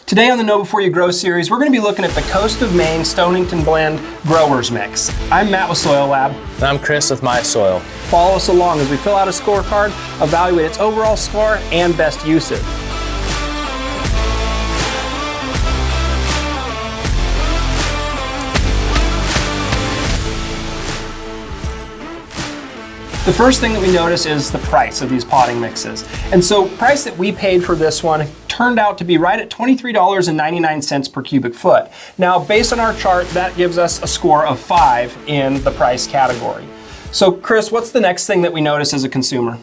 Today on the Know Before You Grow series, we're going to be looking at the Coast of Maine Stonington Blend Growers Mix. I'm Matt with SoiLab. And I'm Kris with My Soil. Follow us along as we fill out a scorecard, evaluate its overall score, and best usage. The first thing that we notice is the price of these potting mixes. And so price that we paid for this one turned out to be right at $23.99 per cubic foot. Now, based on our chart, that gives us a score of 5 in the price category. So Kris, what's the next thing that we notice as a consumer?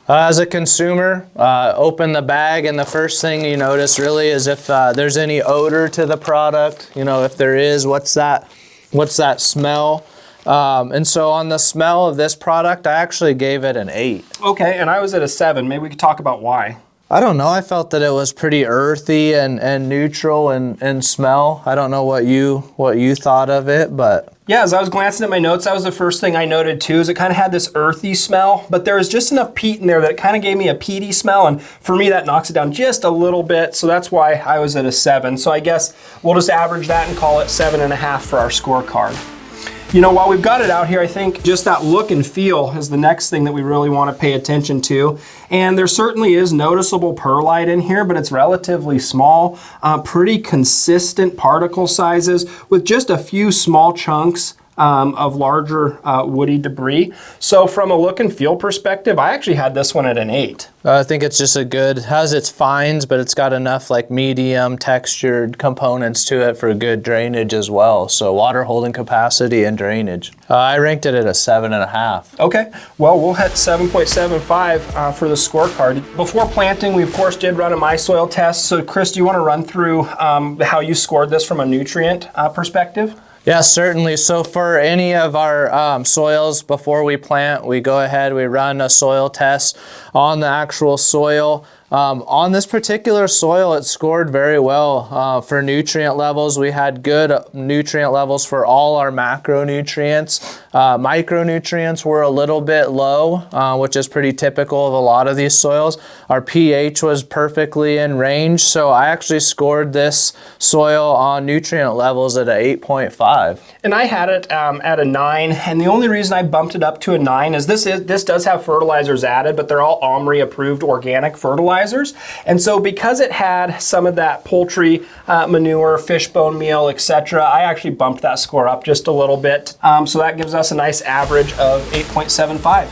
As a consumer, open the bag and the first thing you notice really is if there's any odor to the product. You know, if there is, what's that smell? And so on the smell of this product, I actually gave it an 8. Okay, and I was at a 7. Maybe we could talk about why. I don't know. I felt that it was pretty earthy and neutral in smell. I don't know what you thought of it, but yeah, as I was glancing at my notes, that was the first thing I noted too, is it kind of had this earthy smell, but there was just enough peat in there that it kind of gave me a peaty smell, and for me that knocks it down just a little bit, so that's why I was at a 7. So I guess we'll just average that and call it 7.5 for our scorecard. You know, while we've got it out here, I think just that look and feel is the next thing that we really want to pay attention to. And there certainly is noticeable perlite in here, but it's relatively small, pretty consistent particle sizes with just a few small chunks of larger woody debris. So from a look and feel perspective, I actually had this one at an 8. I think it's just has its fines, but it's got enough like medium textured components to it for good drainage as well. So water holding capacity and drainage. I ranked it at a 7.5. Okay, well, we'll hit 7.75 for the scorecard. Before planting, we of course did run a My Soil test. So Kris, do you want to run through how you scored this from a nutrient perspective? Yeah, certainly. So for any of our soils before we plant, we go ahead, we run a soil test on the actual soil. On this particular soil, it scored very well for nutrient levels. We had good nutrient levels for all our macronutrients. Micronutrients were a little bit low, which is pretty typical of a lot of these soils. Our pH was perfectly in range, so I actually scored this soil on nutrient levels at an 8.5. And I had it at a 9, and the only reason I bumped it up to a 9 is this does have fertilizers added, but they're all OMRI approved organic fertilizers. And so because it had some of that poultry manure, fish bone meal, etc., I actually bumped that score up just a little bit. So that gives us a nice average of 8.75.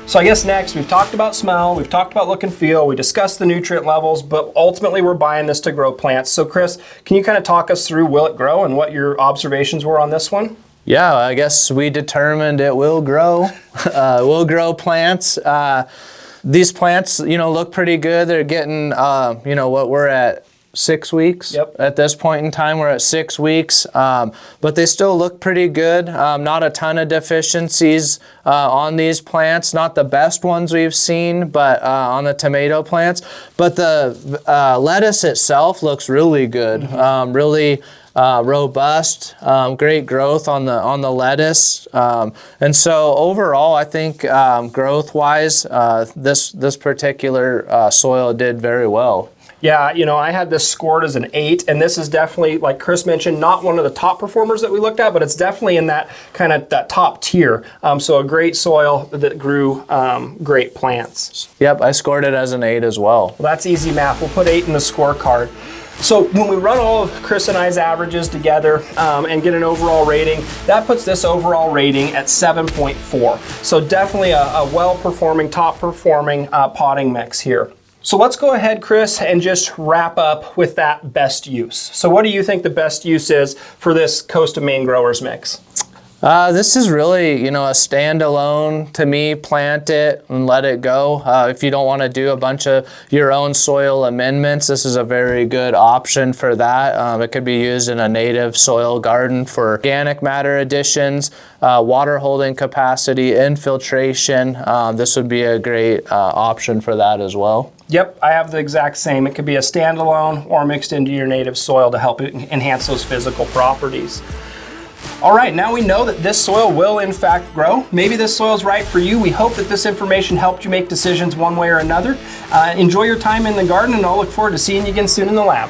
So I guess next, we've talked about smell, we've talked about look and feel, we discussed the nutrient levels, but ultimately we're buying this to grow plants. So Kris, can you kind of talk us through will it grow and what your observations were on this one? Yeah, I guess we determined it will grow. We'll grow plants. These plants, you know, look pretty good. They're getting, you know, what we're at 6 weeks. Yep. At this point in time, we're at 6 weeks, but they still look pretty good. Not a ton of deficiencies on these plants. Not the best ones we've seen, but on the tomato plants. But the lettuce itself looks really good. Really robust, great growth on the lettuce, and so overall, I think growth-wise, this particular soil did very well. Yeah, you know, I had this scored as an 8, and this is definitely, like Kris mentioned, not one of the top performers that we looked at, but it's definitely in that kind of that top tier. So a great soil that grew great plants. Yep, I scored it as an 8 as well. Well, that's easy math. We'll put 8 in the scorecard. So when we run all of Kris and I's averages together and get an overall rating, that puts this overall rating at 7.4. So definitely a well-performing, top-performing potting mix here. So let's go ahead, Kris, and just wrap up with that best use. So what do you think the best use is for this Coast of Maine Growers Mix? This is really, you know, a standalone to me. Plant it and let it go. If you don't want to do a bunch of your own soil amendments, this is a very good option for that. It could be used in a native soil garden for organic matter additions, water holding capacity, infiltration. This would be a great option for that as well. Yep, I have the exact same. It could be a standalone or mixed into your native soil to help enhance those physical properties. All right, now we know that this soil will in fact grow. Maybe this soil is right for you. We hope that this information helped you make decisions one way or another. Enjoy your time in the garden, and I'll look forward to seeing you again soon in the lab.